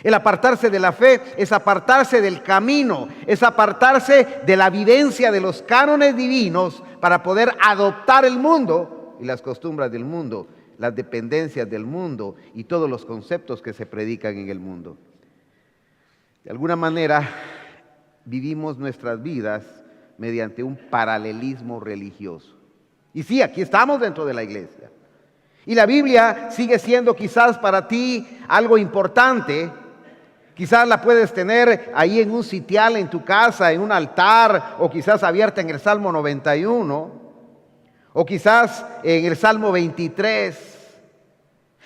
El apartarse de la fe es apartarse del camino, es apartarse de la vivencia de los cánones divinos para poder adoptar el mundo y las costumbres del mundo, las dependencias del mundo y todos los conceptos que se predican en el mundo. De alguna manera vivimos nuestras vidas mediante un paralelismo religioso. Y sí, aquí estamos dentro de la iglesia. Y la Biblia sigue siendo quizás para ti algo importante. Quizás la puedes tener ahí en un sitial en tu casa, en un altar, o quizás abierta en el Salmo 91, o quizás en el Salmo 23.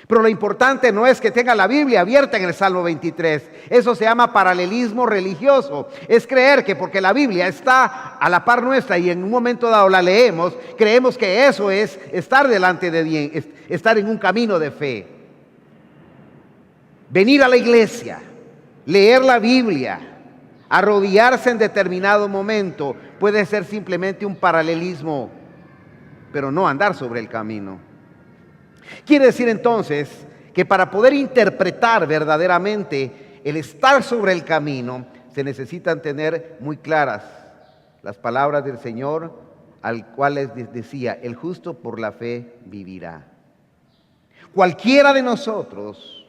Pero lo importante no es que tenga la Biblia abierta en el Salmo 23. Eso se llama paralelismo religioso. Es creer que porque la Biblia está a la par nuestra y en un momento dado la leemos, creemos que eso es estar delante de Dios, estar en un camino de fe. Venir a la iglesia, leer la Biblia, arrodillarse en determinado momento, puede ser simplemente un paralelismo, pero no andar sobre el camino. Quiere decir entonces que para poder interpretar verdaderamente el estar sobre el camino, se necesitan tener muy claras las palabras del Señor, al cual les decía: el justo por la fe vivirá. Cualquiera de nosotros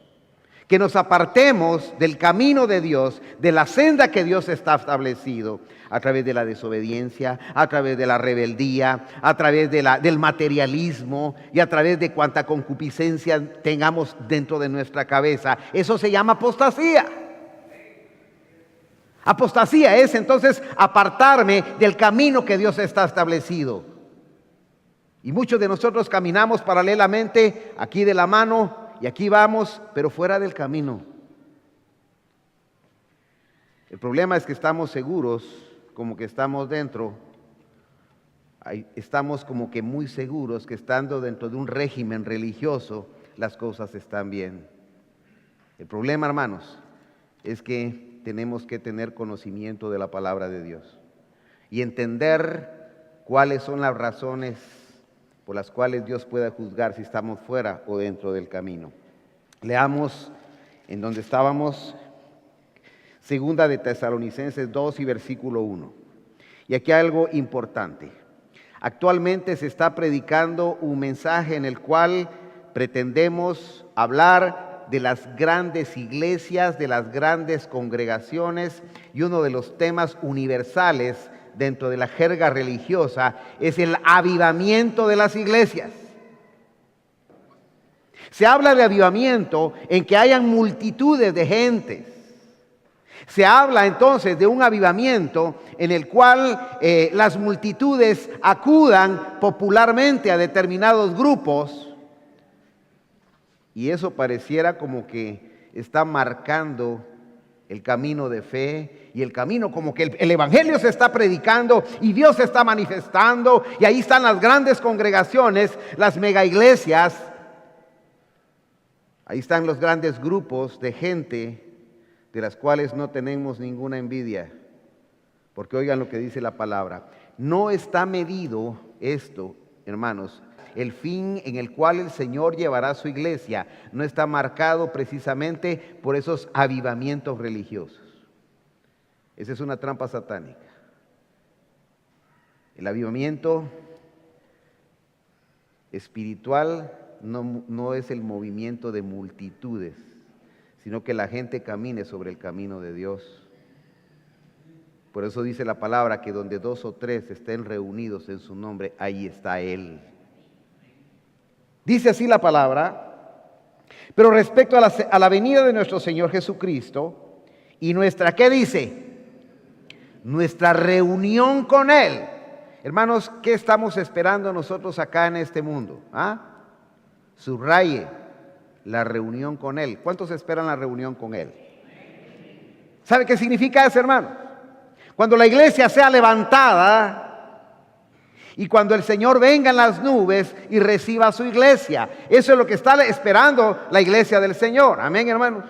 que nos apartemos del camino de Dios, de la senda que Dios está establecido, a través de la desobediencia, a través de la rebeldía, a través del materialismo y a través de cuanta concupiscencia tengamos dentro de nuestra cabeza. Eso se llama apostasía. Apostasía es entonces apartarme del camino que Dios está establecido. Y muchos de nosotros caminamos paralelamente aquí de la mano y aquí vamos, pero fuera del camino. El problema es que estamos seguros, como que estamos dentro, estamos como que muy seguros que estando dentro de un régimen religioso, las cosas están bien. El problema, hermanos, es que tenemos que tener conocimiento de la palabra de Dios y entender cuáles son las razones por las cuales Dios pueda juzgar si estamos fuera o dentro del camino. Leamos en donde estábamos, segunda de Tesalonicenses 2 y versículo 1. Y aquí hay algo importante. Actualmente se está predicando un mensaje en el cual pretendemos hablar de las grandes iglesias, de las grandes congregaciones, y uno de los temas universales dentro de la jerga religiosa es el avivamiento de las iglesias. Se habla de avivamiento en que hayan multitudes de gentes. Se habla entonces de un avivamiento en el cual las multitudes acudan popularmente a determinados grupos, y eso pareciera como que está marcando el camino de fe y el camino, como que el evangelio se está predicando y Dios se está manifestando, y ahí están las grandes congregaciones, las mega iglesias, ahí están los grandes grupos de gente de las cuales no tenemos ninguna envidia, porque oigan lo que dice la palabra: no está medido esto, hermanos, el fin en el cual el Señor llevará a su iglesia, no está marcado precisamente por esos avivamientos religiosos. Esa es una trampa satánica. El avivamiento espiritual no es el movimiento de multitudes, sino que la gente camine sobre el camino de Dios. Por eso dice la palabra que donde 2 o 3 estén reunidos en su nombre, ahí está Él. Dice así la palabra: pero respecto a la venida de nuestro Señor Jesucristo y nuestra, ¿qué dice? Nuestra reunión con Él. Hermanos, ¿qué estamos esperando nosotros acá en este mundo? Subraye: la reunión con Él. ¿Cuántos esperan la reunión con Él? ¿Sabe qué significa eso, hermano? Cuando la iglesia sea levantada y cuando el Señor venga en las nubes y reciba a su iglesia. Eso es lo que está esperando la iglesia del Señor. Amén, hermanos.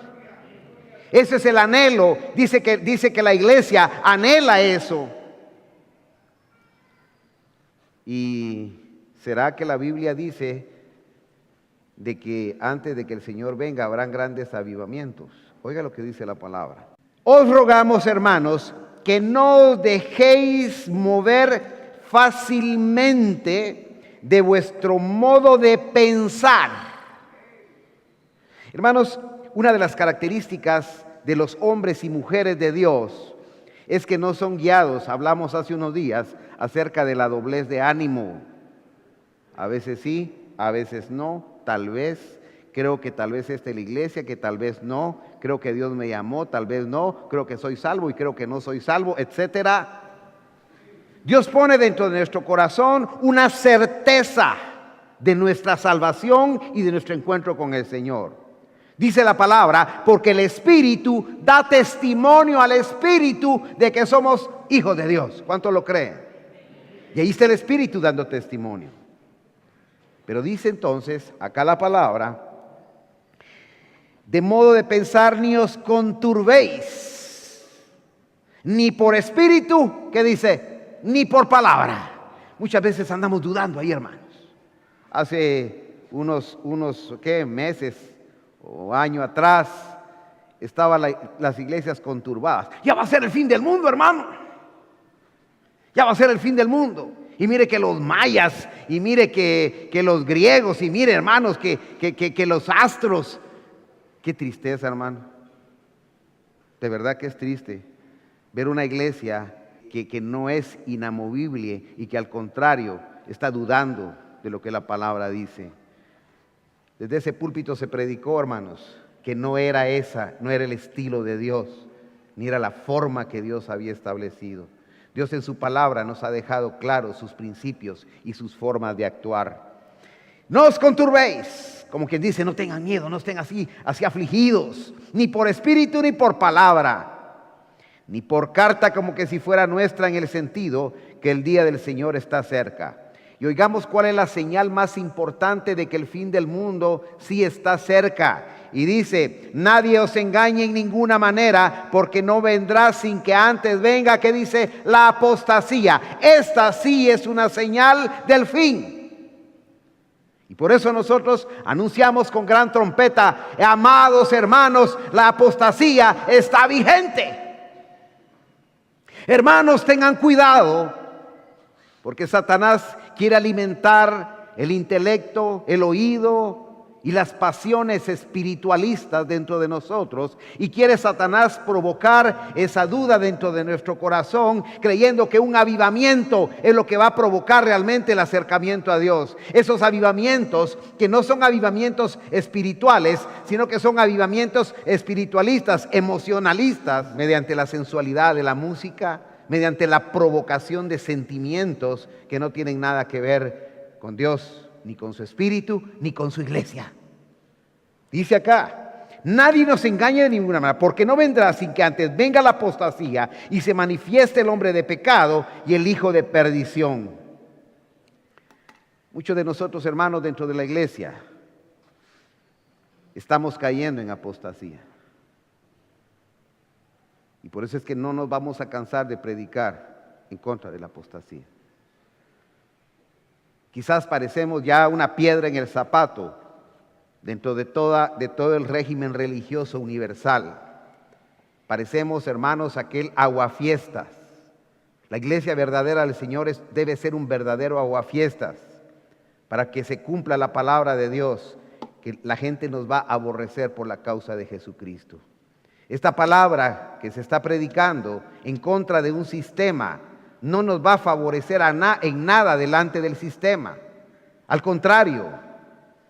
Ese es el anhelo. Dice que la iglesia anhela eso. ¿Y será que la Biblia dice de que antes de que el Señor venga habrán grandes avivamientos? Oiga lo que dice la palabra. Os rogamos, hermanos, que no os dejéis mover fácilmente de vuestro modo de pensar. Hermanos, una de las características de los hombres y mujeres de Dios es que no son guiados. Hablamos hace unos días acerca de la doblez de ánimo. A veces sí, a veces no, tal vez. Creo que tal vez esta es la iglesia, que tal vez no. Creo que Dios me llamó, tal vez no. Creo que soy salvo y creo que no soy salvo, etcétera. Dios pone dentro de nuestro corazón una certeza de nuestra salvación y de nuestro encuentro con el Señor. Dice la palabra, porque el Espíritu da testimonio al Espíritu de que somos hijos de Dios. ¿Cuántos lo creen? Y ahí está el Espíritu dando testimonio. Pero dice entonces, acá la palabra, de modo de pensar ni os conturbéis, ni por espíritu, ¿qué dice? Ni por palabra. Muchas veces andamos dudando ahí, hermanos. Hace unos meses o año atrás, estaban las iglesias conturbadas. Ya va a ser el fin del mundo, hermano. Ya va a ser el fin del mundo. Y mire que los mayas, y mire que los griegos, y mire, hermanos, que los astros. Qué tristeza, hermano. De verdad que es triste ver una iglesia que no es inamovible y que al contrario está dudando de lo que la palabra dice. Desde ese púlpito se predicó, hermanos, que no era el estilo de Dios, ni era la forma que Dios había establecido. Dios en su palabra nos ha dejado claros sus principios y sus formas de actuar. No os conturbéis, como quien dice, no tengan miedo, no estén así afligidos, ni por espíritu ni por palabra, ni por carta como que si fuera nuestra, en el sentido que el día del Señor está cerca. Y oigamos cuál es la señal más importante de que el fin del mundo sí está cerca. Y dice, nadie os engañe en ninguna manera, porque no vendrá sin que antes venga, que dice, la apostasía. Esta sí es una señal del fin. Y por eso nosotros anunciamos con gran trompeta, amados hermanos, la apostasía está vigente. Hermanos, tengan cuidado, porque Satanás quiere alimentar el intelecto, el oído y las pasiones espiritualistas dentro de nosotros. Y quiere Satanás provocar esa duda dentro de nuestro corazón, creyendo que un avivamiento es lo que va a provocar realmente el acercamiento a Dios. Esos avivamientos que no son avivamientos espirituales, sino que son avivamientos espiritualistas, emocionalistas, mediante la sensualidad de la música, mediante la provocación de sentimientos que no tienen nada que ver con Dios, ni con su espíritu, ni con su iglesia. Dice acá, nadie nos engañe de ninguna manera, porque no vendrá sin que antes venga la apostasía y se manifieste el hombre de pecado y el hijo de perdición. Muchos de nosotros, hermanos, dentro de la iglesia, estamos cayendo en apostasía. Y por eso es que no nos vamos a cansar de predicar en contra de la apostasía. Quizás parecemos ya una piedra en el zapato dentro de todo el régimen religioso universal. Parecemos, hermanos, aquel aguafiestas. La iglesia verdadera del Señor debe ser un verdadero aguafiestas para que se cumpla la palabra de Dios, que la gente nos va a aborrecer por la causa de Jesucristo. Esta palabra que se está predicando en contra de un sistema no nos va a favorecer en nada delante del sistema. Al contrario,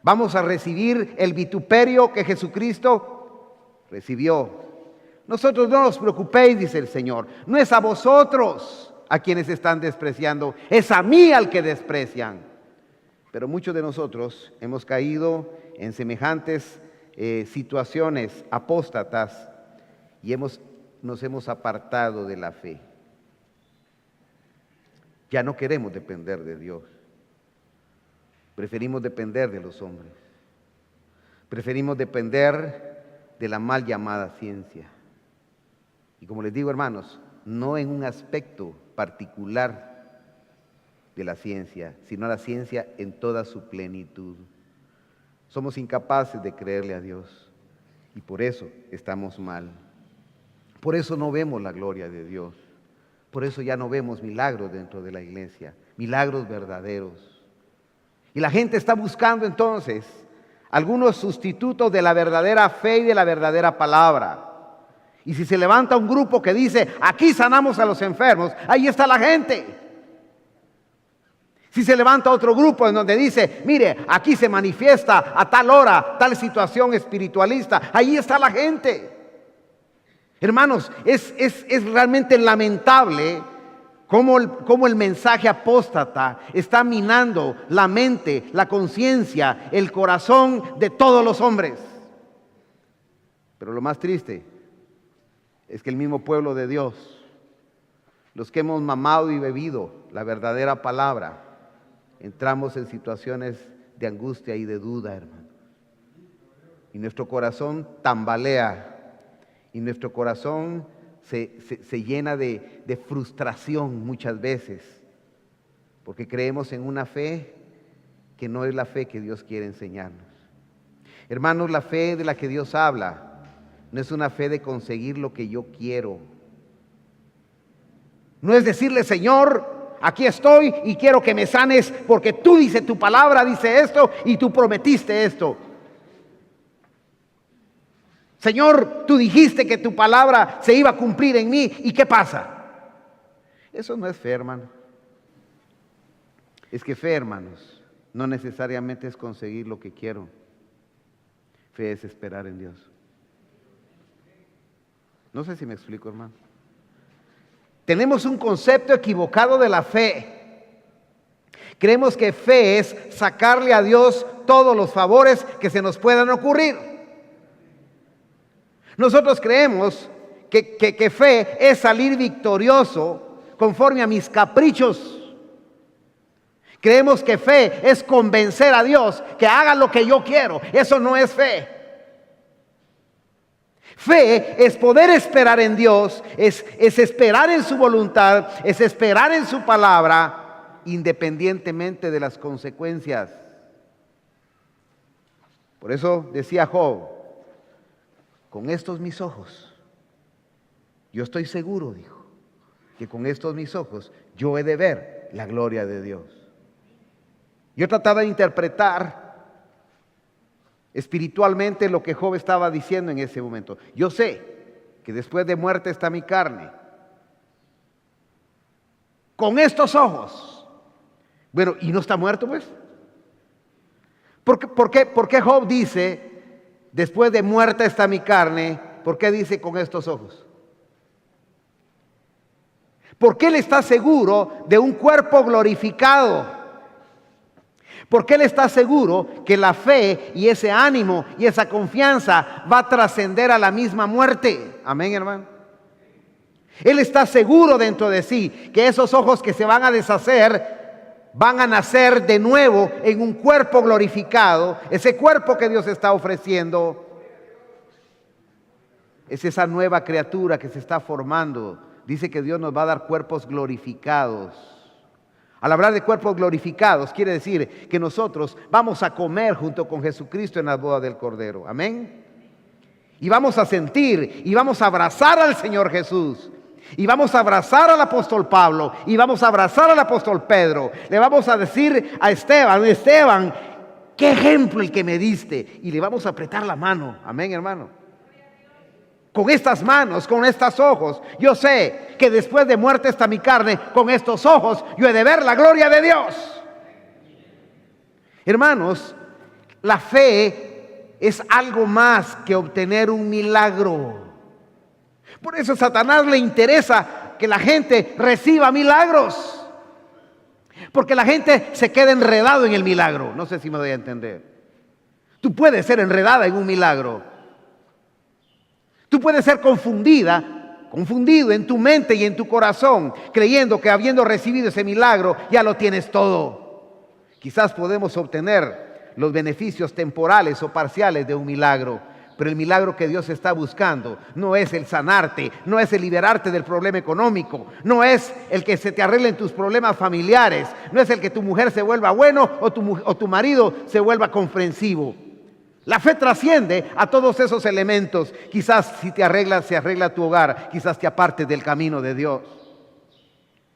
vamos a recibir el vituperio que Jesucristo recibió. Nosotros no os preocupéis, dice el Señor. No es a vosotros a quienes están despreciando, es a mí al que desprecian. Pero muchos de nosotros hemos caído en semejantes situaciones apóstatas y nos hemos apartado de la fe. Ya no queremos depender de Dios. Preferimos depender de los hombres. Preferimos depender de la mal llamada ciencia. Y como les digo, hermanos, no en un aspecto particular de la ciencia, sino la ciencia en toda su plenitud. Somos incapaces de creerle a Dios. Y por eso estamos mal. Por eso no vemos la gloria de Dios. Por eso ya no vemos milagros dentro de la iglesia, milagros verdaderos. Y la gente está buscando entonces algunos sustitutos de la verdadera fe y de la verdadera palabra. Y si se levanta un grupo que dice, aquí sanamos a los enfermos, ahí está la gente. Si se levanta otro grupo en donde dice, mire, aquí se manifiesta a tal hora, tal situación espiritualista, ahí está la gente. Hermanos, es realmente lamentable cómo el mensaje apóstata está minando la mente, la conciencia, el corazón de todos los hombres. Pero lo más triste es que el mismo pueblo de Dios, los que hemos mamado y bebido la verdadera palabra, entramos en situaciones de angustia y de duda, hermanos. Y nuestro corazón tambalea. Y nuestro corazón se llena de frustración muchas veces, porque creemos en una fe que no es la fe que Dios quiere enseñarnos. Hermanos, la fe de la que Dios habla no es una fe de conseguir lo que yo quiero. No es decirle, Señor, aquí estoy y quiero que me sanes porque tú dices, tu palabra dice esto y tú prometiste esto. Señor, tú dijiste que tu palabra se iba a cumplir en mí. ¿Y qué pasa? Eso no es fe, hermano. Es que fe, hermanos, no necesariamente es conseguir lo que quiero. Fe es esperar en Dios. No sé si me explico, hermano. Tenemos un concepto equivocado de la fe. Creemos que fe es sacarle a Dios todos los favores que se nos puedan ocurrir. Nosotros creemos que fe es salir victorioso conforme a mis caprichos. Creemos que fe es convencer a Dios que haga lo que yo quiero. Eso no es fe. Fe es poder esperar en Dios, es esperar en su voluntad, es esperar en su palabra, independientemente de las consecuencias. Por eso decía Job, con estos mis ojos, yo estoy seguro, dijo, que con estos mis ojos yo he de ver la gloria de Dios. Yo trataba de interpretar espiritualmente lo que Job estaba diciendo en ese momento. Yo sé que después de muerte está mi carne. Con estos ojos. Bueno, ¿y no está muerto pues? ¿Por qué Job dice, después de muerta está mi carne? ¿Por qué dice con estos ojos? Porque él está seguro de un cuerpo glorificado. Porque él está seguro que la fe y ese ánimo y esa confianza va a trascender a la misma muerte. Amén, hermano. Él está seguro dentro de sí que esos ojos que se van a deshacer van a nacer de nuevo en un cuerpo glorificado. Ese cuerpo que Dios está ofreciendo es esa nueva criatura que se está formando. Dice que Dios nos va a dar cuerpos glorificados. Al hablar de cuerpos glorificados, quiere decir que nosotros vamos a comer junto con Jesucristo en la boda del Cordero. Amén. Y vamos a sentir y vamos a abrazar al Señor Jesús. Y vamos a abrazar al apóstol Pablo. Y vamos a abrazar al apóstol Pedro. Le vamos a decir a Esteban, qué ejemplo el que me diste. Y le vamos a apretar la mano. Amén, hermano. Con estas manos, con estos ojos, yo sé que después de muerte está mi carne, con estos ojos yo he de ver la gloria de Dios. Hermanos, la fe es algo más que obtener un milagro. Por eso a Satanás le interesa que la gente reciba milagros, porque la gente se queda enredado en el milagro. No sé si me doy a entender. Tú puedes ser enredada en un milagro. Tú puedes ser confundido en tu mente y en tu corazón, creyendo que habiendo recibido ese milagro ya lo tienes todo. Quizás podemos obtener los beneficios temporales o parciales de un milagro, pero el milagro que Dios está buscando no es el sanarte, no es el liberarte del problema económico, no es el que se te arreglen tus problemas familiares, no es el que tu mujer se vuelva bueno o tu marido se vuelva comprensivo. La fe trasciende a todos esos elementos. Quizás si se arregla tu hogar, quizás te apartes del camino de Dios.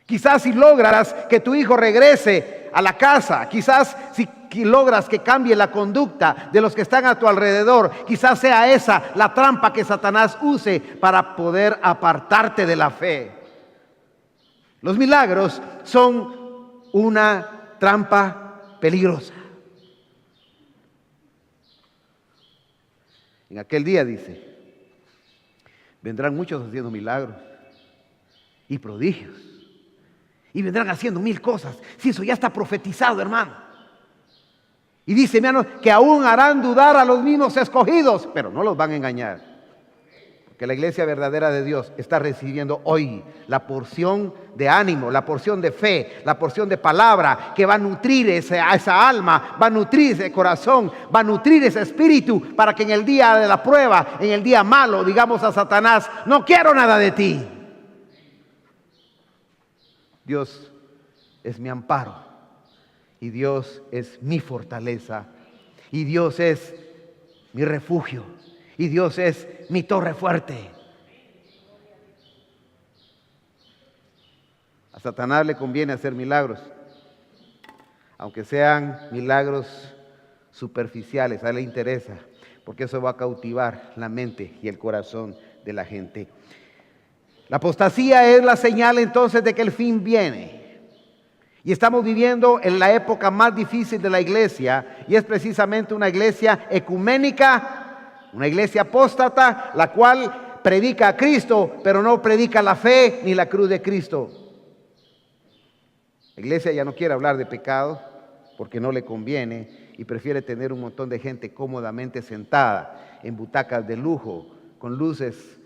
Quizás si logras que tu hijo regrese a la casa, quizás si logras que cambie la conducta de los que están a tu alrededor, quizás sea esa la trampa que Satanás use para poder apartarte de la fe. Los milagros son una trampa peligrosa. En aquel día, dice, vendrán muchos haciendo milagros y prodigios. Y vendrán haciendo 1000 cosas. Si eso ya está profetizado, hermano. Y dice, hermano, que aún harán dudar a los mismos escogidos, pero no los van a engañar. Porque la iglesia verdadera de Dios está recibiendo hoy la porción de ánimo, la porción de fe, la porción de palabra que va a nutrir esa alma, va a nutrir ese corazón, va a nutrir ese espíritu para que en el día de la prueba, en el día malo, digamos a Satanás, no quiero nada de ti. Dios es mi amparo y Dios es mi fortaleza y Dios es mi refugio y Dios es mi torre fuerte. A Satanás le conviene hacer milagros, aunque sean milagros superficiales, a él le interesa, porque eso va a cautivar la mente y el corazón de la gente. La apostasía es la señal entonces de que el fin viene. Y estamos viviendo en la época más difícil de la iglesia, y es precisamente una iglesia ecuménica, una iglesia apóstata, la cual predica a Cristo, pero no predica la fe ni la cruz de Cristo. La iglesia ya no quiere hablar de pecado porque no le conviene y prefiere tener un montón de gente cómodamente sentada en butacas de lujo, con luces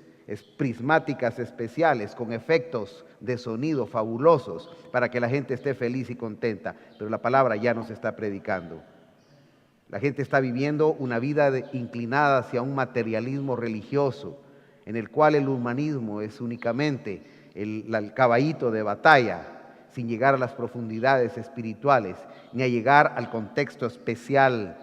prismáticas especiales, con efectos de sonido fabulosos para que la gente esté feliz y contenta, pero la palabra ya no se está predicando. La gente está viviendo una vida inclinada hacia un materialismo religioso, en el cual el humanismo es únicamente el caballito de batalla, sin llegar a las profundidades espirituales, ni a llegar al contexto especial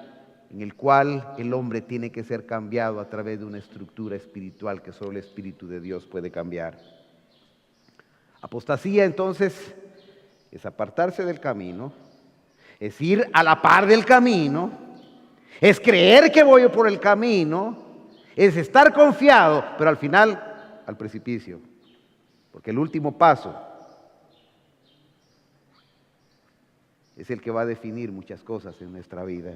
en el cual el hombre tiene que ser cambiado a través de una estructura espiritual que solo el Espíritu de Dios puede cambiar. Apostasía, entonces, es apartarse del camino, es ir a la par del camino, es creer que voy por el camino, es estar confiado, pero al final al precipicio, porque el último paso es el que va a definir muchas cosas en nuestra vida.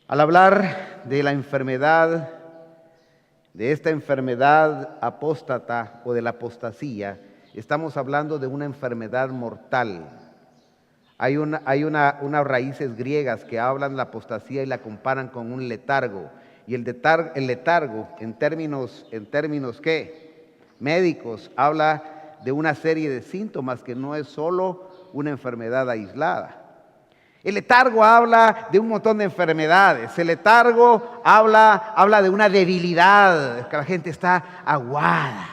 Al hablar de la enfermedad, de esta enfermedad apóstata o de la apostasía, estamos hablando de una enfermedad mortal. Hay unas raíces griegas que hablan de la apostasía y la comparan con un letargo. Y el letargo, en términos ¿qué? Médicos, habla de una serie de síntomas que no es solo una enfermedad aislada. El letargo habla de un montón de enfermedades. El letargo habla de una debilidad, que la gente está aguada.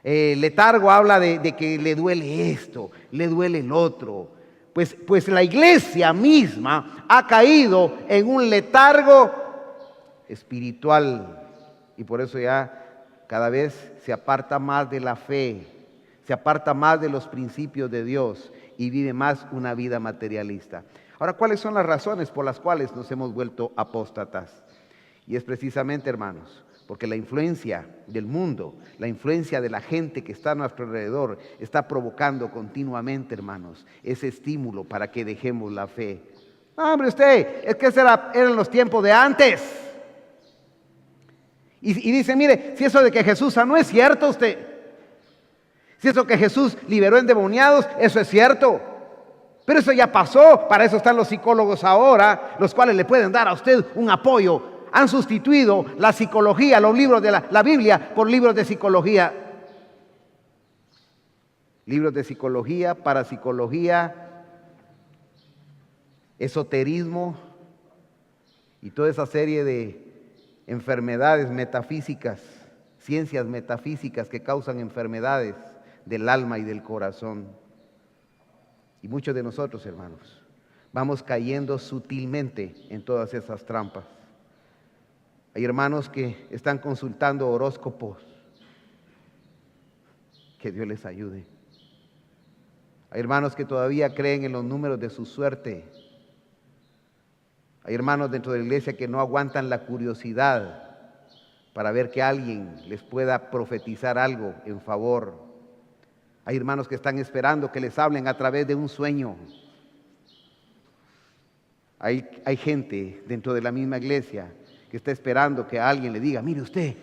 El letargo habla de que le duele esto, le duele el otro. Pues la iglesia misma ha caído en un letargo espiritual y por eso ya cada vez se aparta más de la fe, se aparta más de los principios de Dios y vive más una vida materialista. Ahora, ¿cuáles son las razones por las cuales nos hemos vuelto apóstatas? Y es precisamente, hermanos, porque la influencia del mundo, la influencia de la gente que está a nuestro alrededor, está provocando continuamente, hermanos, ese estímulo para que dejemos la fe. No, hombre, es que eran los tiempos de antes. Y dice, mire, si eso de que Jesús sanó es cierto, si eso que Jesús liberó endemoniados, eso es cierto. Pero eso ya pasó, para eso están los psicólogos ahora, los cuales le pueden dar a usted un apoyo. Han sustituido la psicología, los libros de la Biblia, por libros de psicología. Libros de psicología, parapsicología, esoterismo y toda esa serie de enfermedades metafísicas, ciencias metafísicas que causan enfermedades del alma y del corazón. Y muchos de nosotros, hermanos, vamos cayendo sutilmente en todas esas trampas. Hay hermanos que están consultando horóscopos. Que Dios les ayude. Hay hermanos que todavía creen en los números de su suerte. Hay hermanos dentro de la iglesia que no aguantan la curiosidad para ver que alguien les pueda profetizar algo en favor. Hay hermanos que están esperando que les hablen a través de un sueño. Hay gente dentro de la misma iglesia que está esperando que alguien le diga: mire usted,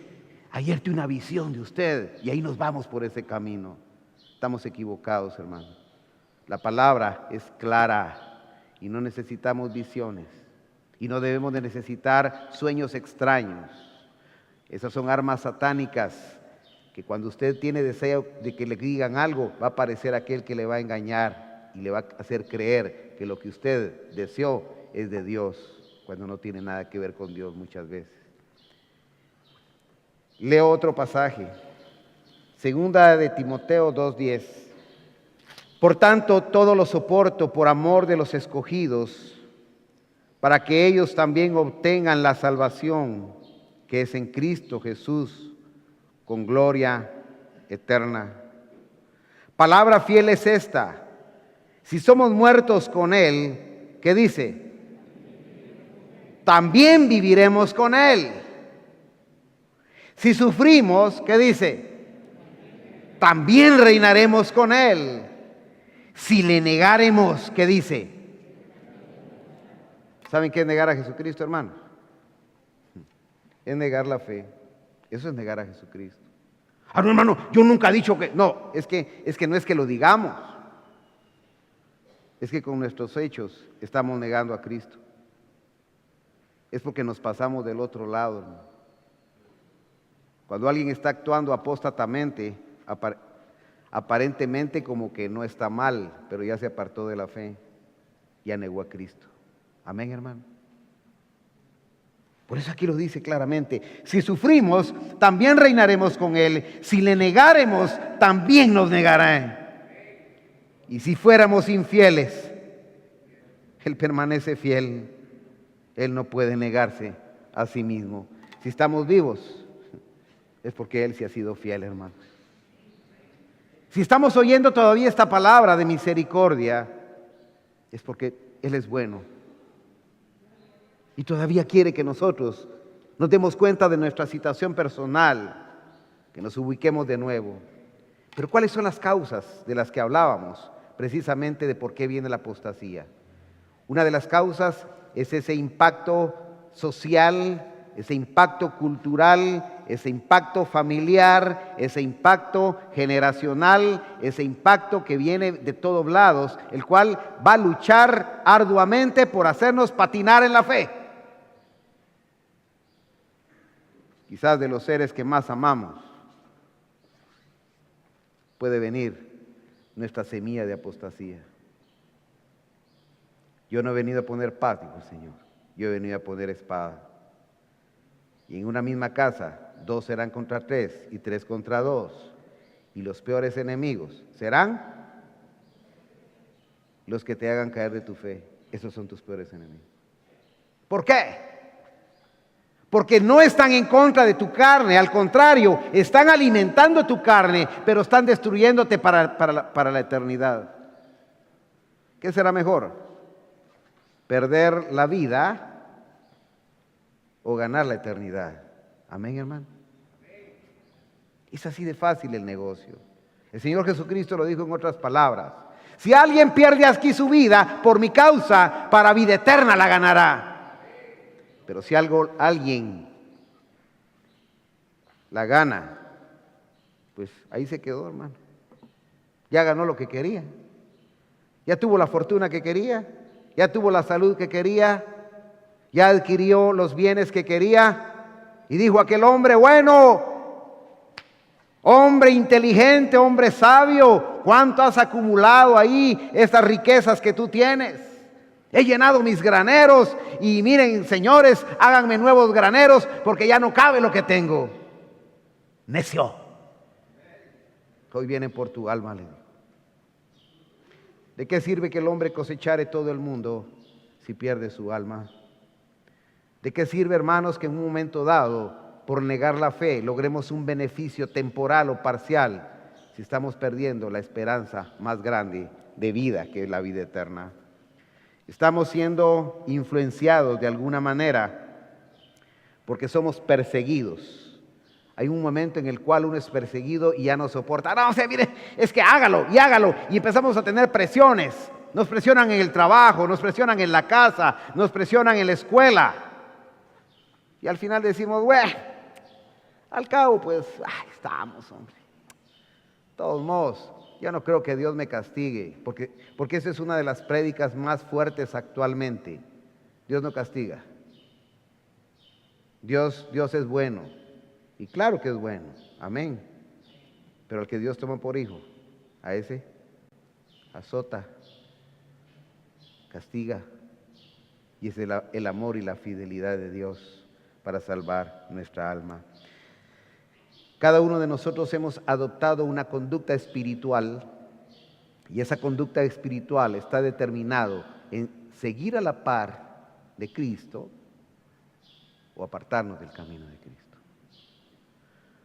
ayer tuve una visión de usted, y ahí nos vamos por ese camino. Estamos equivocados, hermanos. La palabra es clara y no necesitamos visiones. Y no debemos de necesitar sueños extraños. Esas son armas satánicas que cuando usted tiene deseo de que le digan algo, va a aparecer aquel que le va a engañar y le va a hacer creer que lo que usted deseó es de Dios, cuando no tiene nada que ver con Dios muchas veces. Leo otro pasaje. Segunda de Timoteo 2:10. Por tanto, todo lo soporto por amor de los escogidos, para que ellos también obtengan la salvación que es en Cristo Jesús, con gloria eterna. Palabra fiel es esta: si somos muertos con Él, ¿qué dice? También viviremos con Él. Si sufrimos, ¿qué dice? También reinaremos con Él. Si le negáremos, ¿qué dice? ¿Saben qué es negar a Jesucristo, hermano? Es negar la fe. Eso es negar a Jesucristo. Ah, no, hermano, yo nunca he dicho que... No, es que no es que lo digamos. Es que con nuestros hechos estamos negando a Cristo. Es porque nos pasamos del otro lado, hermano. Cuando alguien está actuando apóstatamente, aparentemente como que no está mal, pero ya se apartó de la fe, ya negó a Cristo. Amén, hermano. Por eso aquí lo dice claramente: si sufrimos, también reinaremos con Él. Si le negáremos, también nos negará. Y si fuéramos infieles, Él permanece fiel. Él no puede negarse a sí mismo. Si estamos vivos, es porque Él sí ha sido fiel, hermano. Si estamos oyendo todavía esta palabra de misericordia, es porque Él es bueno. Y todavía quiere que nosotros nos demos cuenta de nuestra situación personal, que nos ubiquemos de nuevo. Pero ¿cuáles son las causas de las que hablábamos? Precisamente de por qué viene la apostasía. Una de las causas es ese impacto social, ese impacto cultural, ese impacto familiar, ese impacto generacional, ese impacto que viene de todos lados, el cual va a luchar arduamente por hacernos patinar en la fe. Quizás de los seres que más amamos puede venir nuestra semilla de apostasía. Yo no he venido a poner paz, dijo el Señor, yo he venido a poner espada. Y en una misma casa, 2 serán contra 3 y 3 contra 2. Y los peores enemigos serán los que te hagan caer de tu fe. Esos son tus peores enemigos. ¿Por qué? Porque no están en contra de tu carne, al contrario, están alimentando tu carne, pero están destruyéndote para la eternidad. ¿Qué será mejor? ¿Perder la vida o ganar la eternidad? Amén, hermano. Es así de fácil el negocio. El Señor Jesucristo lo dijo en otras palabras: si alguien pierde aquí su vida por mi causa, para vida eterna la ganará. Pero si alguien la gana, pues ahí se quedó, hermano. Ya ganó lo que quería. Ya tuvo la fortuna que quería. Ya tuvo la salud que quería. Ya adquirió los bienes que quería. Y dijo aquel hombre bueno, hombre inteligente, hombre sabio, ¿cuánto has acumulado ahí estas riquezas que tú tienes? He llenado mis graneros y miren, señores, háganme nuevos graneros porque ya no cabe lo que tengo. Necio. Hoy vienen por tu alma, le digo. ¿De qué sirve que el hombre cosechare todo el mundo si pierde su alma? ¿De qué sirve, hermanos, que en un momento dado, por negar la fe, logremos un beneficio temporal o parcial si estamos perdiendo la esperanza más grande de vida, que es la vida eterna? Estamos siendo influenciados de alguna manera porque somos perseguidos. Hay un momento en el cual uno es perseguido y ya no soporta. No, mire, es que hágalo y hágalo. Y empezamos a tener presiones. Nos presionan en el trabajo, nos presionan en la casa, nos presionan en la escuela. Y al final decimos, bueno, al cabo pues, ahí estamos, hombre. De todos modos, yo no creo que Dios me castigue, porque esa es una de las prédicas más fuertes actualmente. Dios no castiga. Dios es bueno. Y claro que es bueno. Amén. Pero al que Dios toma por hijo, a ese azota, castiga. Y es el amor y la fidelidad de Dios para salvar nuestra alma. Cada uno de nosotros hemos adoptado una conducta espiritual, y esa conducta espiritual está determinado en seguir a la par de Cristo o apartarnos del camino de Cristo.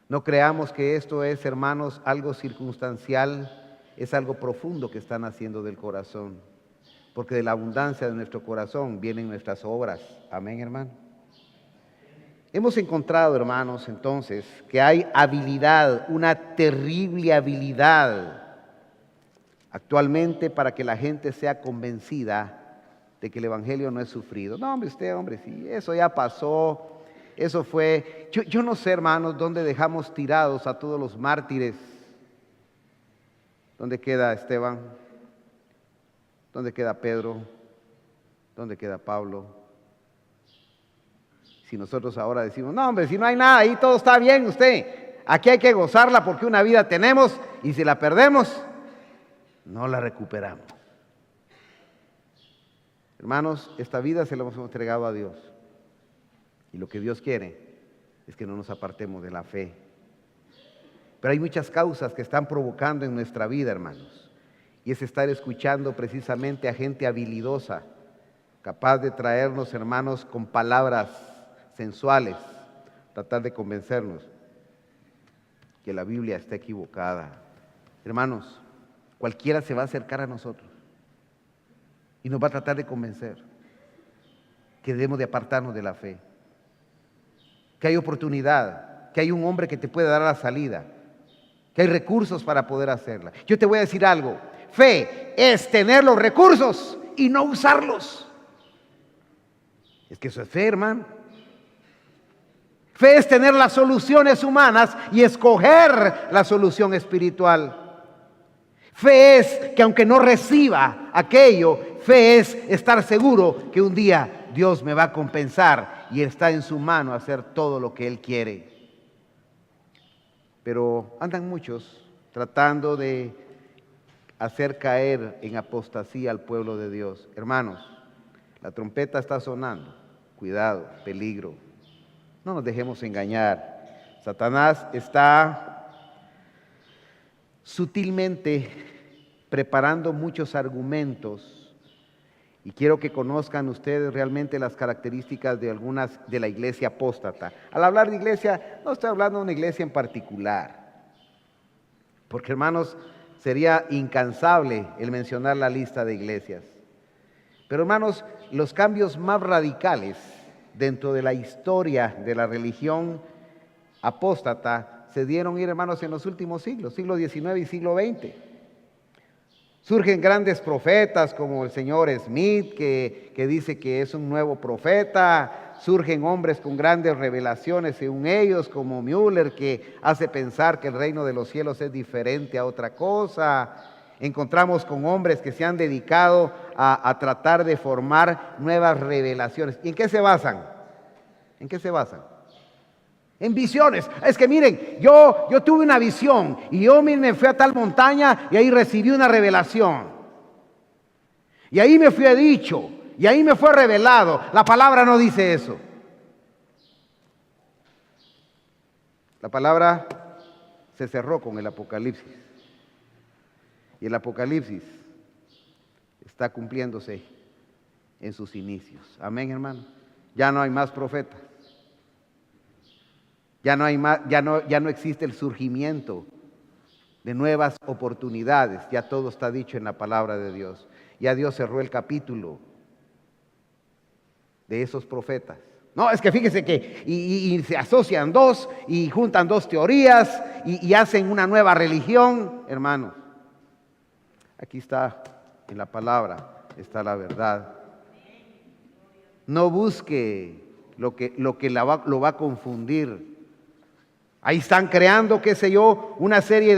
No creamos que esto es, hermanos, algo circunstancial, es algo profundo que está naciendo del corazón, porque de la abundancia de nuestro corazón vienen nuestras obras. Amén, hermano. Hemos encontrado, hermanos, entonces, que hay habilidad, una terrible habilidad actualmente para que la gente sea convencida de que el Evangelio no es sufrido. No, hombre, sí, eso ya pasó. Eso fue, yo no sé, hermanos, dónde dejamos tirados a todos los mártires. ¿Dónde queda Esteban? ¿Dónde queda Pedro? ¿Dónde queda Pablo? Si nosotros ahora decimos, no, hombre, si no hay nada, ahí todo está bien usted. Aquí hay que gozarla porque una vida tenemos y si la perdemos, no la recuperamos. Hermanos, esta vida se la hemos entregado a Dios. Y lo que Dios quiere es que no nos apartemos de la fe. Pero hay muchas causas que están provocando en nuestra vida, hermanos. Y es estar escuchando precisamente a gente habilidosa, capaz de traernos, hermanos, con palabras sensuales, tratar de convencernos que la Biblia está equivocada. Hermanos, cualquiera se va a acercar a nosotros y nos va a tratar de convencer que debemos de apartarnos de la fe, que hay oportunidad, que hay un hombre que te puede dar la salida, que hay recursos para poder hacerla. Yo te voy a decir algo, fe es tener los recursos y no usarlos. Es que eso es fe, hermano. Fe es tener las soluciones humanas y escoger la solución espiritual. Fe es que aunque no reciba aquello, fe es estar seguro que un día Dios me va a compensar y está en su mano hacer todo lo que Él quiere. Pero andan muchos tratando de hacer caer en apostasía al pueblo de Dios. Hermanos, la trompeta está sonando. Cuidado, peligro. No nos dejemos engañar. Satanás está sutilmente preparando muchos argumentos. Y quiero que conozcan ustedes realmente las características de algunas de la iglesia apóstata. Al hablar de iglesia, no estoy hablando de una iglesia en particular. Porque, hermanos, sería incansable el mencionar la lista de iglesias. Pero, hermanos, los cambios más radicales dentro de la historia de la religión apóstata se dieron, hermanos, en los últimos siglos, siglo XIX y siglo XX. Surgen grandes profetas como el señor Smith, que dice que es un nuevo profeta. Surgen hombres con grandes revelaciones según ellos, como Müller, que hace pensar que el reino de los cielos es diferente a otra cosa. Encontramos con hombres que se han dedicado a tratar de formar nuevas revelaciones. ¿Y en qué se basan? ¿En qué se basan? En visiones. Es que miren, yo tuve una visión y yo me fui a tal montaña y ahí recibí una revelación. Y ahí me fue dicho, y ahí me fue revelado. La palabra no dice eso. La palabra se cerró con el Apocalipsis. Y el Apocalipsis está cumpliéndose en sus inicios. Amén, hermano. Ya no hay más profetas. Ya no existe el surgimiento de nuevas oportunidades. Ya todo está dicho en la palabra de Dios. Ya Dios cerró el capítulo de esos profetas. No, es que fíjese que y se asocian dos y juntan dos teorías y hacen una nueva religión. Hermanos, aquí está en la palabra, está la verdad. No busque lo que lo va a confundir. Ahí están creando, qué sé yo, una serie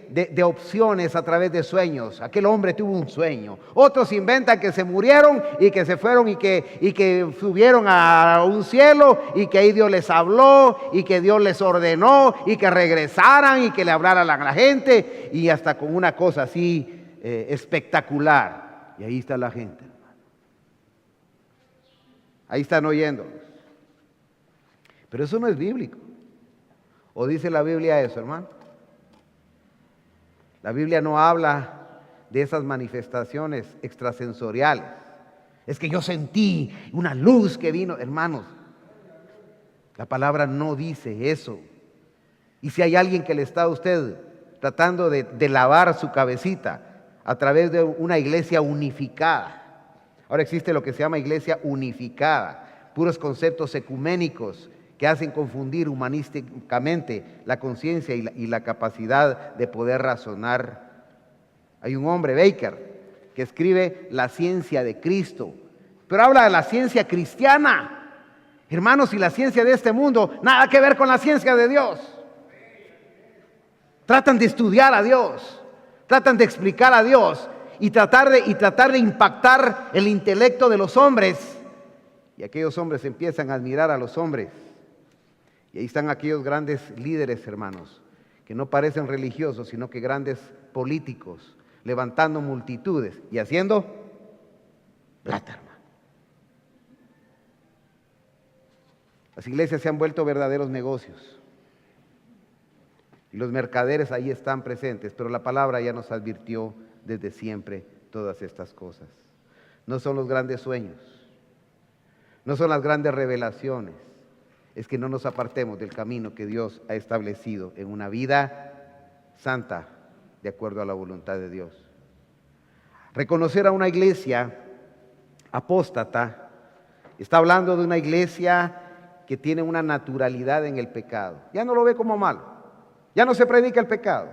de opciones a través de sueños. Aquel hombre tuvo un sueño. Otros inventan que se murieron y que se fueron y que subieron a un cielo y que ahí Dios les habló y que Dios les ordenó y que regresaran y que le hablaran a la gente y hasta con una cosa así espectacular. Y ahí está la gente. Ahí están oyendo. Pero eso no es bíblico. ¿O dice la Biblia eso, hermano? La Biblia no habla de esas manifestaciones extrasensoriales. Es que yo sentí una luz que vino. Hermanos, la palabra no dice eso. Y si hay alguien que le está a usted tratando de lavar su cabecita a través de una iglesia unificada. Ahora existe lo que se llama iglesia unificada. Puros conceptos ecuménicos que hacen confundir humanísticamente la conciencia y la capacidad de poder razonar. Hay un hombre, Baker, que escribe La ciencia de Cristo, pero habla de la ciencia cristiana. Hermanos, y la ciencia de este mundo, nada que ver con la ciencia de Dios. Tratan de estudiar a Dios, tratan de explicar a Dios y tratar de impactar el intelecto de los hombres. Y aquellos hombres empiezan a admirar a los hombres. Y ahí están aquellos grandes líderes, hermanos, que no parecen religiosos, sino que grandes políticos, levantando multitudes y haciendo plata, hermano. Las iglesias se han vuelto verdaderos negocios. Y los mercaderes ahí están presentes, pero la palabra ya nos advirtió desde siempre todas estas cosas. No son los grandes sueños, no son las grandes revelaciones. Es que no nos apartemos del camino que Dios ha establecido en una vida santa, de acuerdo a la voluntad de Dios. Reconocer a una iglesia apóstata está hablando de una iglesia que tiene una naturalidad en el pecado. Ya no lo ve como malo, ya no se predica el pecado,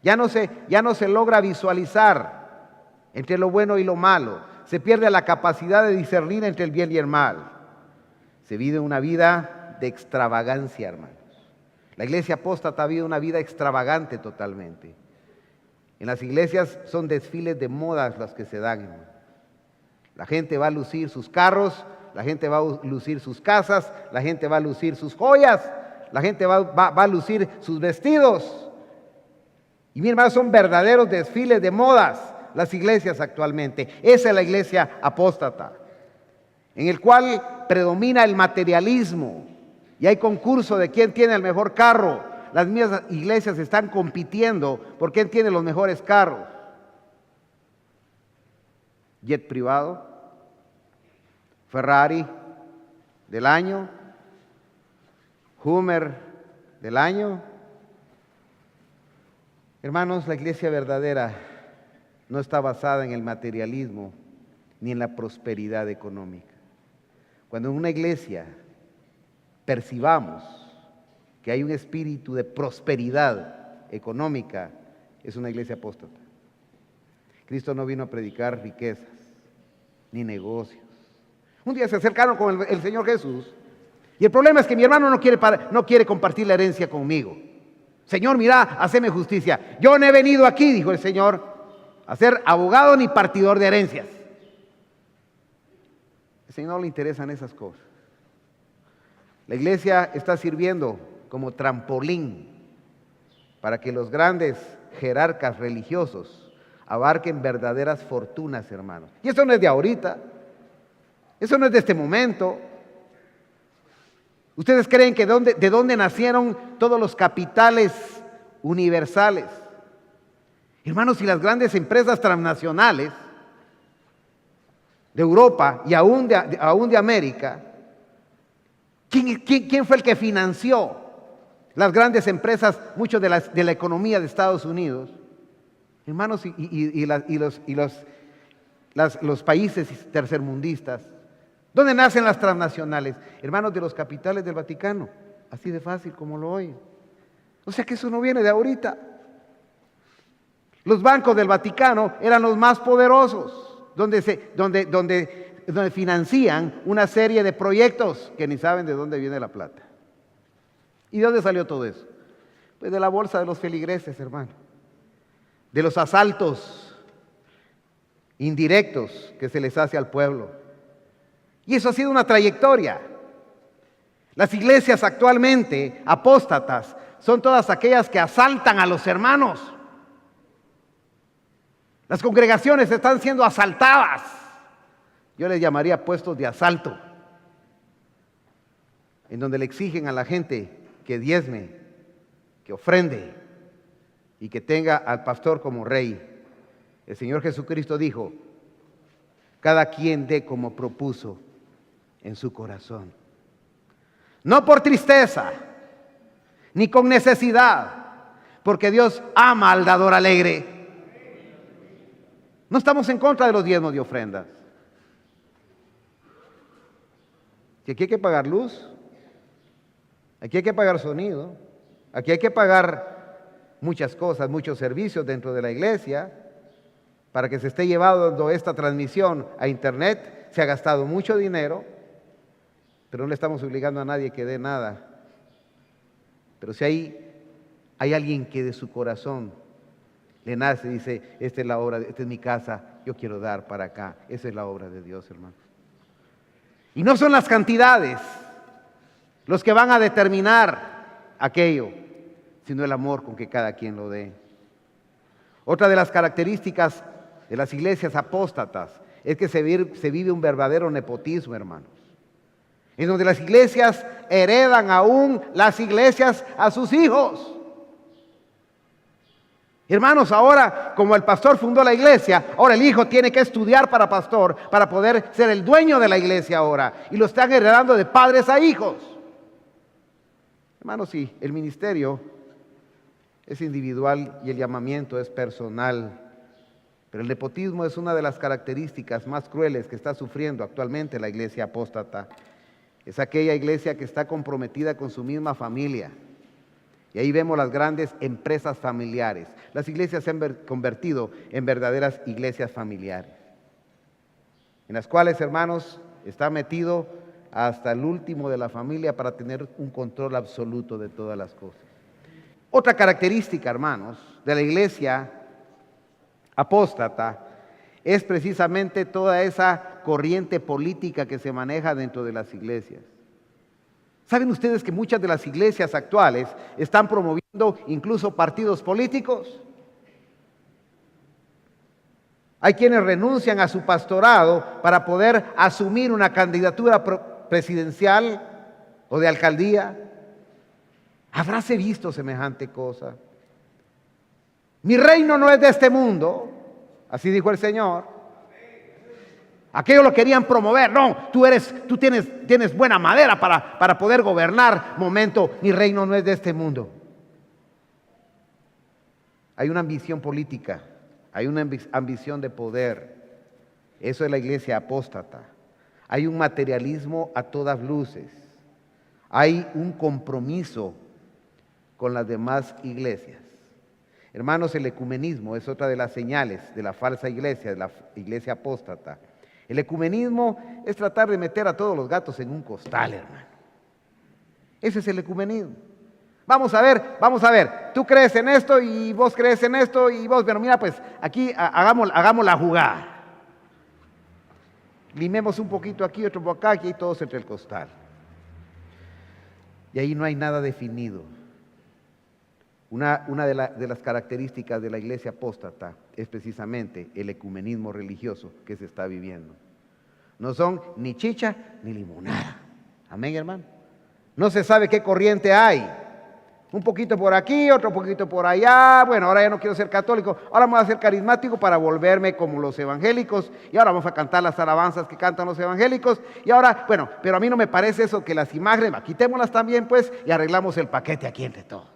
ya no se logra visualizar entre lo bueno y lo malo, se pierde la capacidad de discernir entre el bien y el mal. Se vive una vida de extravagancia, hermanos. La iglesia apóstata vive una vida extravagante totalmente. En las iglesias son desfiles de modas los que se dan, hermanos. La gente va a lucir sus carros, la gente va a lucir sus casas, la gente va a lucir sus joyas, la gente va a lucir sus vestidos. Y mi hermano, son verdaderos desfiles de modas las iglesias actualmente. Esa es la iglesia apóstata, en el cual predomina el materialismo y hay concurso de quién tiene el mejor carro. Las mismas iglesias están compitiendo por quién tiene los mejores carros. Jet privado, Ferrari del año, Hummer del año. Hermanos, la iglesia verdadera no está basada en el materialismo ni en la prosperidad económica. Cuando en una iglesia percibamos que hay un espíritu de prosperidad económica, es una iglesia apóstata. Cristo no vino a predicar riquezas ni negocios. Un día se acercaron con el Señor Jesús y el problema es que mi hermano no quiere compartir la herencia conmigo. Señor, mira, haceme justicia. Yo no he venido aquí, dijo el Señor, a ser abogado ni partidor de herencias. Al Señor no le interesan esas cosas. La iglesia está sirviendo como trampolín para que los grandes jerarcas religiosos abarquen verdaderas fortunas, hermanos. Y eso no es de ahorita, eso no es de este momento. ¿Ustedes creen que de dónde nacieron todos los capitales universales? Hermanos, y las grandes empresas transnacionales de Europa y aún de América, ¿quién fue el que financió las grandes empresas, mucho de la economía de Estados Unidos? Hermanos, los países tercermundistas. ¿Dónde nacen las transnacionales? Hermanos, de los capitales del Vaticano. Así de fácil como lo oyen. O sea que eso no viene de ahorita. Los bancos del Vaticano eran los más poderosos, donde financian una serie de proyectos que ni saben de dónde viene la plata. ¿Y de dónde salió todo eso? Pues de la bolsa de los feligreses, hermano. De los asaltos indirectos que se les hace al pueblo. Y eso ha sido una trayectoria. Las iglesias actualmente, apóstatas, son todas aquellas que asaltan a los hermanos. Las congregaciones están siendo asaltadas. Yo les llamaría puestos de asalto, en donde le exigen a la gente que diezme, que ofrende y que tenga al pastor como rey. El Señor Jesucristo dijo: cada quien dé como propuso en su corazón. No por tristeza, ni con necesidad, porque Dios ama al dador alegre. No estamos en contra de los diezmos y ofrendas. Que aquí hay que pagar luz, aquí hay que pagar sonido, aquí hay que pagar muchas cosas, muchos servicios dentro de la iglesia. Para que se esté llevando esta transmisión a internet, se ha gastado mucho dinero, pero no le estamos obligando a nadie que dé nada. Pero si hay alguien que de su corazón le nace y dice: esta es la obra, esta es mi casa, yo quiero dar para acá. Esa es la obra de Dios, hermano. Y no son las cantidades los que van a determinar aquello, sino el amor con que cada quien lo dé. Otra de las características de las iglesias apóstatas es que se vive un verdadero nepotismo, hermanos. En donde las iglesias heredan aún las iglesias a sus hijos. Hermanos, ahora como el pastor fundó la iglesia, ahora el hijo tiene que estudiar para pastor, para poder ser el dueño de la iglesia ahora. Y lo están heredando de padres a hijos. Hermanos, sí, el ministerio es individual y el llamamiento es personal. Pero el nepotismo es una de las características más crueles que está sufriendo actualmente la iglesia apóstata. Es aquella iglesia que está comprometida con su misma familia. Y ahí vemos las grandes empresas familiares. Las iglesias se han convertido en verdaderas iglesias familiares, en las cuales, hermanos, está metido hasta el último de la familia para tener un control absoluto de todas las cosas. Otra característica, hermanos, de la iglesia apóstata es precisamente toda esa corriente política que se maneja dentro de las iglesias. ¿Saben ustedes que muchas de las iglesias actuales están promoviendo incluso partidos políticos? Hay quienes renuncian a su pastorado para poder asumir una candidatura presidencial o de alcaldía. ¿Habráse visto semejante cosa? Mi reino no es de este mundo, así dijo el Señor. Aquellos lo querían promover. No, tú tienes buena madera para poder gobernar. Momento, mi reino no es de este mundo. Hay una ambición política, hay una ambición de poder. Eso es la iglesia apóstata. Hay un materialismo a todas luces. Hay un compromiso con las demás iglesias. Hermanos, el ecumenismo es otra de las señales de la falsa iglesia, de la iglesia apóstata. El ecumenismo es tratar de meter a todos los gatos en un costal, hermano. Ese es el ecumenismo. Vamos a ver, tú crees en esto y vos crees en esto y vos, pero mira, pues aquí hagamos la jugada. Limemos un poquito aquí, otro por acá, y todos entre el costal. Y ahí no hay nada definido. Una de las características de la iglesia apóstata es precisamente el ecumenismo religioso que se está viviendo. No son ni chicha ni limonada. Amén, hermano. No se sabe qué corriente hay. Un poquito por aquí, otro poquito por allá. Bueno, ahora ya no quiero ser católico. Ahora me voy a ser carismático para volverme como los evangélicos. Y ahora vamos a cantar las alabanzas que cantan los evangélicos. Y ahora, bueno, pero a mí no me parece eso que las imágenes, quitémoslas también pues y arreglamos el paquete aquí entre todos.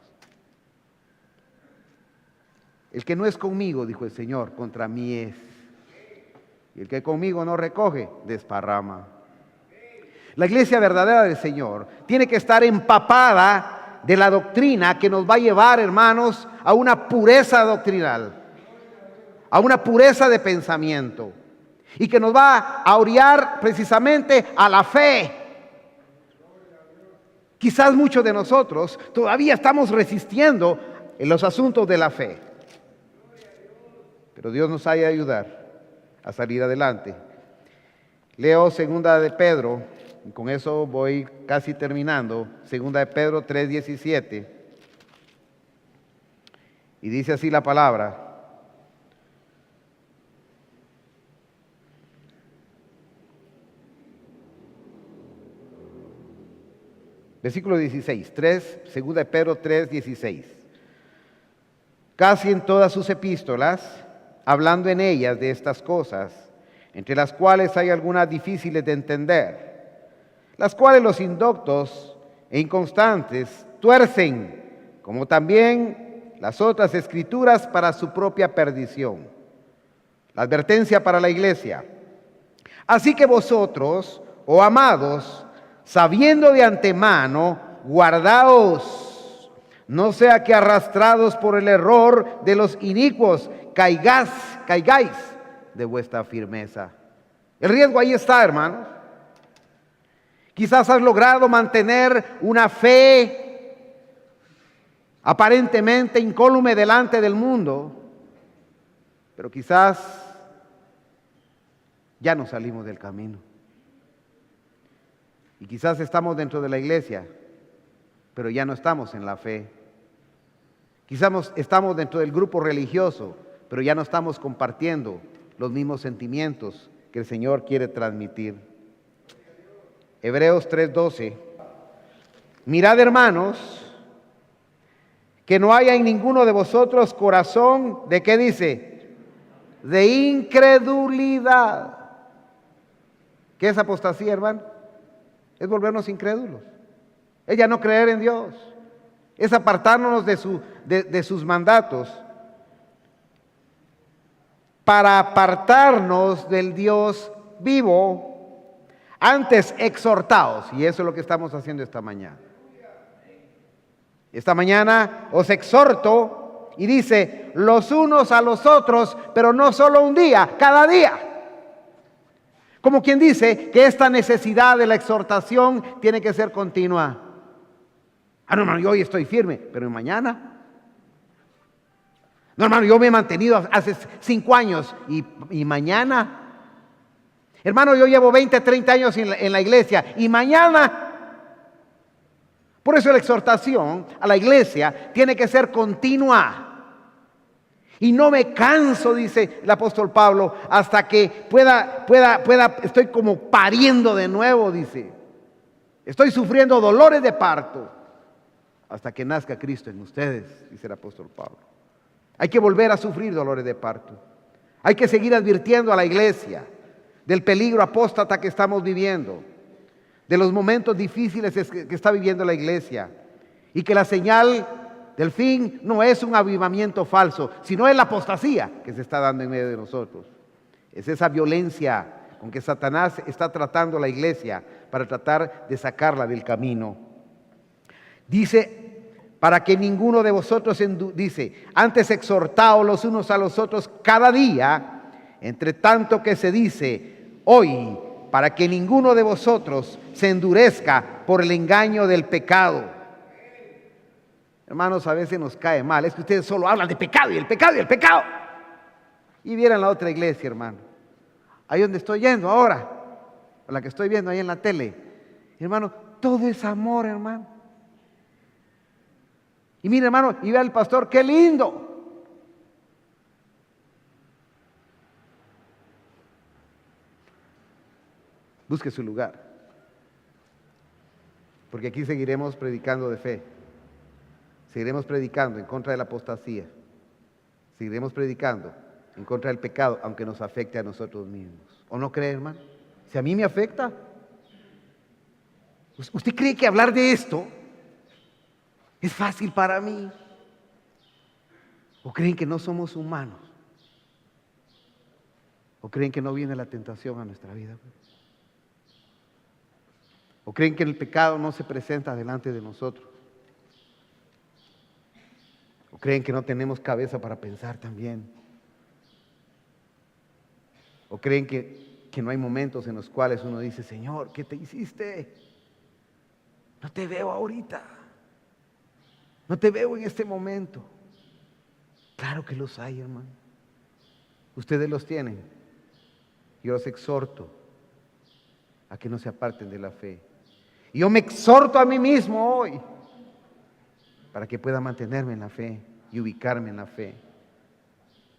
El que no es conmigo, dijo el Señor, contra mí es. Y el que conmigo no recoge, desparrama. La iglesia verdadera del Señor tiene que estar empapada de la doctrina que nos va a llevar, hermanos, a una pureza doctrinal, a una pureza de pensamiento, y que nos va a orillar precisamente a la fe. Quizás muchos de nosotros todavía estamos resistiendo en los asuntos de la fe, pero Dios nos ha de ayudar a salir adelante. Leo segunda de Pedro, y con eso voy casi terminando, segunda de Pedro 3:17, y dice así la palabra: versículo 16, segunda de Pedro 3:16. Casi en todas sus epístolas, hablando en ellas de estas cosas, entre las cuales hay algunas difíciles de entender, las cuales los indoctos e inconstantes tuercen, como también las otras escrituras para su propia perdición. La advertencia para la iglesia: así que vosotros, oh amados, sabiendo de antemano, guardaos, no sea que arrastrados por el error de los inicuos caigáis de vuestra firmeza. El riesgo ahí está, hermanos. Quizás has logrado mantener una fe aparentemente incólume delante del mundo, pero quizás ya no salimos del camino. Y quizás estamos dentro de la iglesia, pero ya no estamos en la fe. Quizás estamos dentro del grupo religioso, pero ya no estamos compartiendo los mismos sentimientos que el Señor quiere transmitir. Hebreos 3:12. Mirad, hermanos, que no haya en ninguno de vosotros corazón, ¿de qué dice? De incredulidad. ¿Qué es apostasía, hermano? Es volvernos incrédulos. Es ya no creer en Dios. Es apartarnos de sus mandatos para apartarnos del Dios vivo. Antes exhortaos, y eso es lo que estamos haciendo esta mañana. Esta mañana os exhorto, y dice, los unos a los otros, pero no solo un día, cada día. Como quien dice que esta necesidad de la exhortación tiene que ser continua. No, hermano, yo hoy estoy firme, pero mañana. No, hermano, yo me he mantenido hace 5 años, y mañana. Hermano, yo llevo 20, 30 años en la iglesia, y mañana. Por eso la exhortación a la iglesia tiene que ser continua. Y no me canso, dice el apóstol Pablo, hasta que pueda, estoy como pariendo de nuevo, dice. Estoy sufriendo dolores de parto hasta que nazca Cristo en ustedes, dice el apóstol Pablo. Hay que volver a sufrir dolores de parto. Hay que seguir advirtiendo a la iglesia del peligro apóstata que estamos viviendo, de los momentos difíciles que está viviendo la iglesia, y que la señal del fin no es un avivamiento falso, sino es la apostasía que se está dando en medio de nosotros. Es esa violencia con que Satanás está tratando a la iglesia para tratar de sacarla del camino. Dice, para que ninguno de vosotros, dice, antes exhortaos los unos a los otros cada día, entre tanto que se dice hoy, para que ninguno de vosotros se endurezca por el engaño del pecado. Hermanos, a veces nos cae mal, es que ustedes solo hablan de pecado y el pecado y el pecado. Y vieran la otra iglesia, hermano, ahí donde estoy yendo ahora, o la que estoy viendo ahí en la tele, hermano, todo es amor, hermano. Y mire, hermano, y vea al pastor, qué lindo. Busque su lugar, porque aquí seguiremos predicando de fe. Seguiremos predicando en contra de la apostasía. Seguiremos predicando en contra del pecado, aunque nos afecte a nosotros mismos. ¿O no cree, hermano? Si a mí me afecta, ¿usted cree que hablar de esto es fácil para mí? ¿O creen que no somos humanos? ¿O creen que no viene la tentación a nuestra vida? ¿O creen que el pecado no se presenta delante de nosotros? ¿O creen que no tenemos cabeza para pensar también? ¿O creen que no hay momentos en los cuales uno dice, Señor, ¿qué te hiciste? No te veo ahorita. No te veo en este momento. Claro que los hay, hermano. Ustedes los tienen. Yo los exhorto a que no se aparten de la fe. Y yo me exhorto a mí mismo hoy para que pueda mantenerme en la fe y ubicarme en la fe.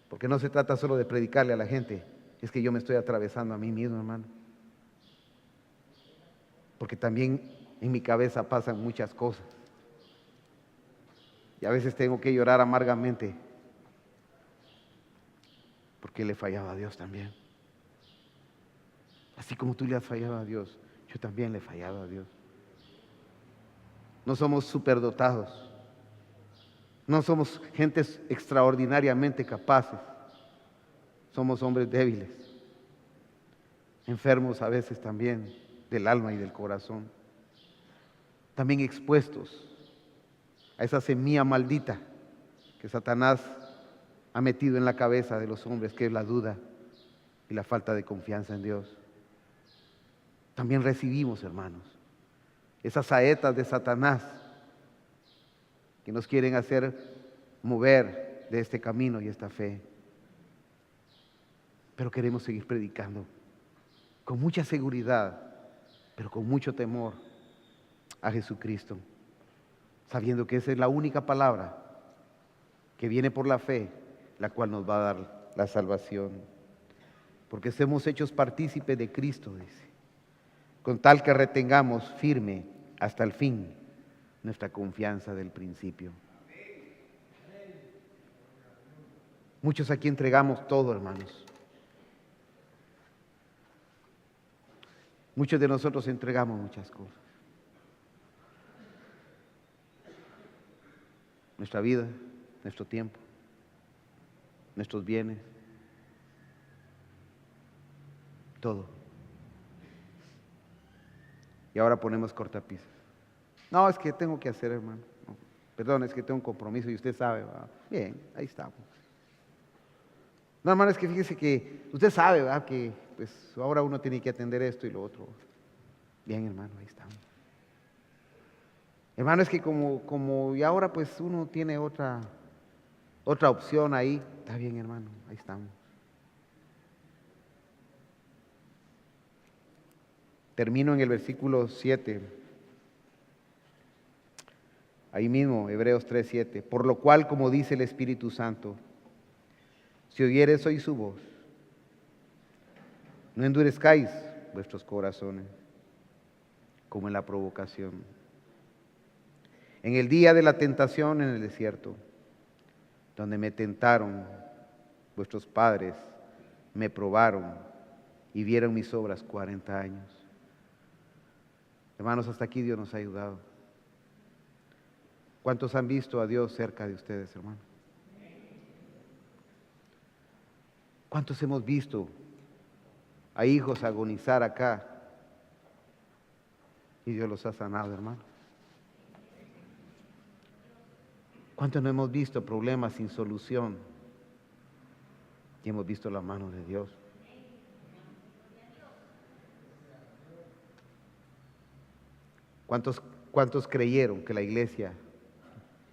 Porque no se trata solo de predicarle a la gente, es que yo me estoy atravesando a mí mismo, hermano. Porque también en mi cabeza pasan muchas cosas. Y a veces tengo que llorar amargamente porque le fallaba a Dios también. Así como tú le has fallado a Dios, yo también le he fallado a Dios. No somos superdotados. No somos gentes extraordinariamente capaces. Somos hombres débiles, enfermos a veces también del alma y del corazón. También expuestos a esa semilla maldita que Satanás ha metido en la cabeza de los hombres, que es la duda y la falta de confianza en Dios. También recibimos, hermanos, esas saetas de Satanás que nos quieren hacer mover de este camino y esta fe. Pero queremos seguir predicando con mucha seguridad, pero con mucho temor a Jesucristo, sabiendo que esa es la única palabra que viene por la fe, la cual nos va a dar la salvación. Porque somos hechos partícipes de Cristo, dice, con tal que retengamos firme hasta el fin nuestra confianza del principio. Muchos aquí entregamos todo, hermanos. Muchos de nosotros entregamos muchas cosas. Nuestra vida, nuestro tiempo, nuestros bienes, todo. Y ahora ponemos cortapisas. No, es que tengo que hacer, hermano. No, perdón, es que tengo un compromiso y usted sabe, ¿verdad? Bien, ahí estamos. No, hermano, es que fíjese que usted sabe, ¿verdad? Que pues ahora uno tiene que atender esto y lo otro. Bien, hermano, ahí estamos. Hermano, es que como y ahora pues uno tiene otra opción ahí. Está bien, hermano, ahí estamos. Termino en el versículo 7. Ahí mismo, Hebreos 3:7. Por lo cual, como dice el Espíritu Santo, si oyereis hoy su voz, no endurezcáis vuestros corazones, como en la provocación. En el día de la tentación en el desierto, donde me tentaron vuestros padres, me probaron y vieron mis obras 40 años. Hermanos, hasta aquí Dios nos ha ayudado. ¿Cuántos han visto a Dios cerca de ustedes, hermanos? ¿Cuántos hemos visto a hijos agonizar acá y Dios los ha sanado, hermano? ¿Cuántos no hemos visto problemas sin solución y hemos visto la mano de Dios? ¿Cuántos creyeron que la iglesia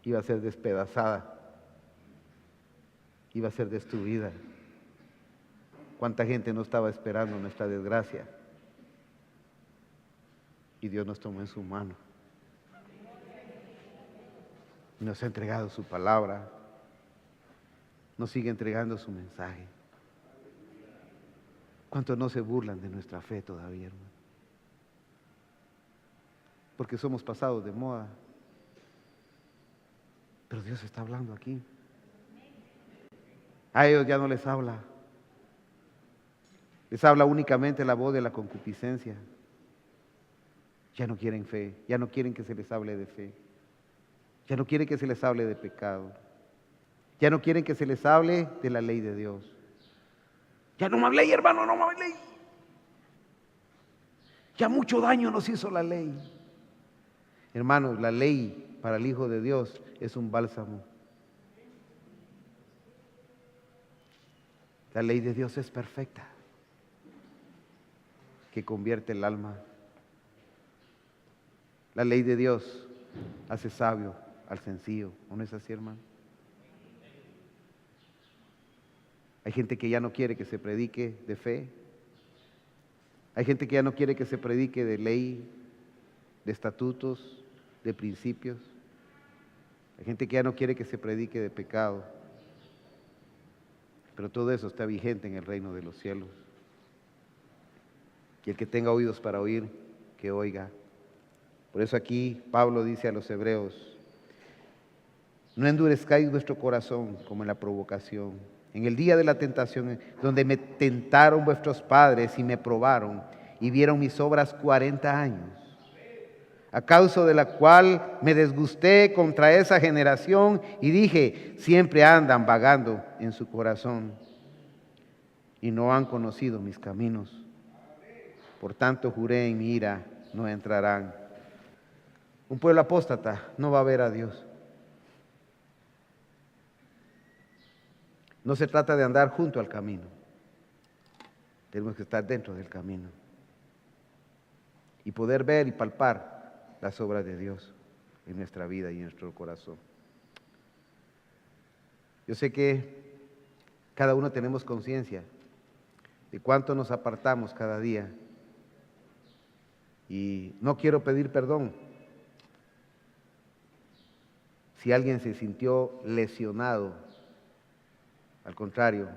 iba a ser despedazada, iba a ser destruida? ¿Cuánta gente no estaba esperando nuestra desgracia? Y Dios nos tomó en su mano. Y nos ha entregado su palabra. Nos sigue entregando su mensaje. ¿Cuántos no se burlan de nuestra fe todavía, hermano? Porque somos pasados de moda. Pero Dios está hablando aquí. A ellos ya no les habla. Les habla únicamente la voz de la concupiscencia. Ya no quieren fe, ya no quieren que se les hable de fe. Ya no quieren que se les hable de pecado. Ya no quieren que se les hable de la ley de Dios. Ya no me hablé, hermano, no me hablé. Ya mucho daño nos hizo la ley. Hermanos, la ley para el Hijo de Dios es un bálsamo. La ley de Dios es perfecta, que convierte el alma. La ley de Dios hace sabio al sencillo. ¿No es así, hermano? Hay gente que ya no quiere que se predique de fe. Hay gente que ya no quiere que se predique de ley, de estatutos, de principios. Hay gente que ya no quiere que se predique de pecado. Pero todo eso está vigente en el reino de los cielos. Y el que tenga oídos para oír, que oiga. Por eso aquí Pablo dice a los hebreos: no endurezcáis vuestro corazón como en la provocación, en el día de la tentación, donde me tentaron vuestros padres y me probaron y vieron mis obras 40 años, a causa de la cual me desgusté contra esa generación y dije: siempre andan vagando en su corazón y no han conocido mis caminos. Por tanto juré en mi ira: no entrarán. Un pueblo apóstata no va a ver a Dios. No se trata de andar junto al camino. Tenemos que estar dentro del camino y poder ver y palpar las obras de Dios en nuestra vida y en nuestro corazón. Yo sé que cada uno tenemos conciencia de cuánto nos apartamos cada día, y no quiero pedir perdón si alguien se sintió lesionado. Al contrario,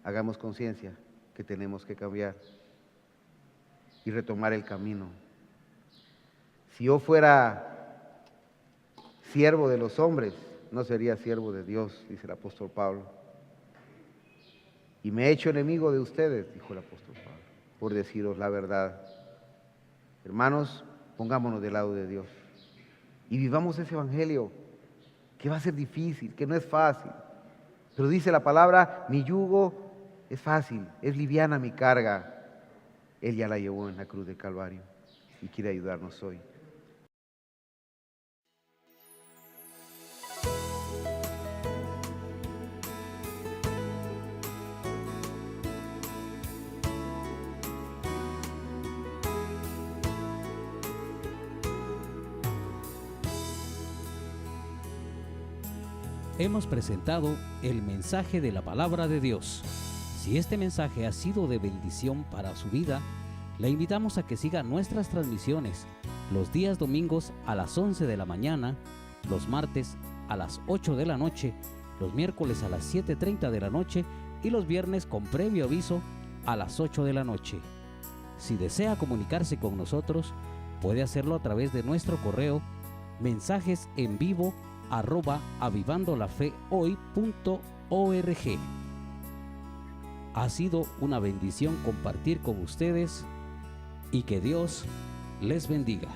hagamos conciencia que tenemos que cambiar y retomar el camino. Si yo fuera siervo de los hombres, no sería siervo de Dios, dice el apóstol Pablo. Y me he hecho enemigo de ustedes, dijo el apóstol Pablo, por deciros la verdad. Hermanos, pongámonos del lado de Dios y vivamos ese evangelio, que va a ser difícil, que no es fácil. Pero dice la palabra: mi yugo es fácil, es liviana mi carga. Él ya la llevó en la cruz del Calvario y quiere ayudarnos hoy. Hemos presentado el mensaje de la palabra de Dios. Si este mensaje ha sido de bendición para su vida, le invitamos a que siga nuestras transmisiones los días domingos a las 11 de la mañana, los martes a las 8 de la noche, los miércoles a las 7:30 de la noche y los viernes con previo aviso a las 8 de la noche. Si desea comunicarse con nosotros, puede hacerlo a través de nuestro correo mensajesenvivo@avivandolafehoy.org. Ha sido una bendición compartir con ustedes y que Dios les bendiga.